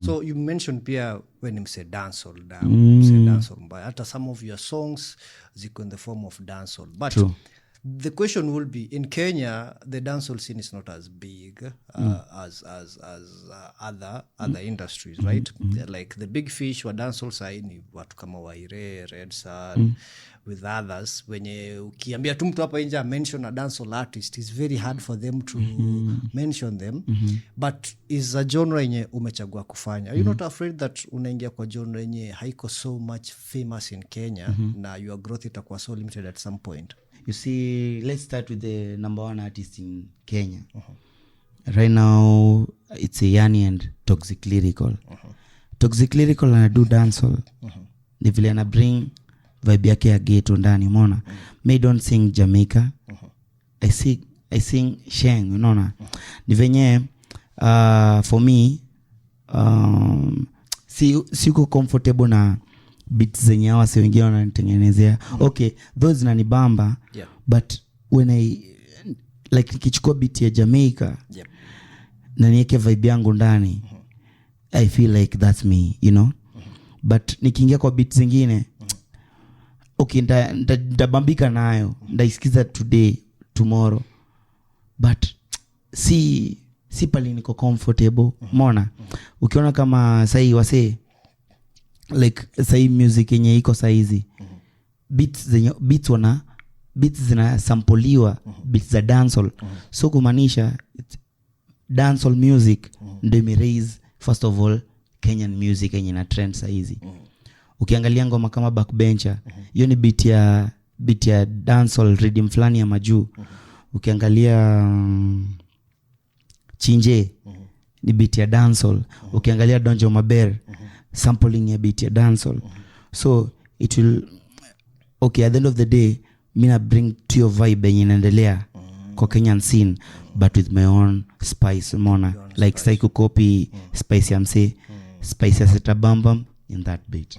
So you mentioned pia when you say dancehall, dancehall mbaya. Hata some of your songs ziko in the form of dancehall. But True. the question will be, in Kenya, the dancehall scene is not as big as other industries, right? Like the big fish wa dancehall sai ni watu kama Waire, Red Sun, with others. Wenye ukiambia tu mtu hapa nje mention a dancehall artist, it's very hard for them to mention them. But is a genre yenye umechagua kufanya. Are you not afraid that unaingia kwa genre yenye haiko so much famous in Kenya na your growth itakuwa so limited at some point? You see, let's start with the number one artist in Kenya. Right now, it's Ayani and Toxic Lyrical. Toxic Lyrical anadu dancehall. Ni vile ana bring vibe yake ya ghetto ndani, umeona? Me don't sing Jamaica. I sing Sheng, unaona? Ni venye for me siko comfortable na beats zenye hawa si wengine wananitengenezea. Okay, those zinanibamba, but when I like nikichukua beat ya Jamaica na niweke vibe yangu ndani, I feel like that's me, you know. But nikiingia kwa beat zingine, okay, ndabambika nayo, ndaisikiza today, tomorrow, but si pali niko comfortable. Mona ukiona kama sahi wase like sahi music yenye iko saizi, beats zina sampoliwa, beats za dancehall. So kumaanisha dancehall music ndio ime raise first of all Kenyan music yenye na trend saizi. Ukiangalia ngoma kama Backbencher, hiyo ni beat ya dancehall rhythm flani ya majuu. Ukiangalia Chinje ni beat ya dancehall. Ukiangalia Donjo Maber, sampling ya beat ya dancehall. So it will, okay, at the end of the day, mina bring to your vibe yenye inaendelea kwa Kenyan scene, but with my own spice, mona. Like Psycho copy spice ya mse, spice ya Seta Bambam in that beat.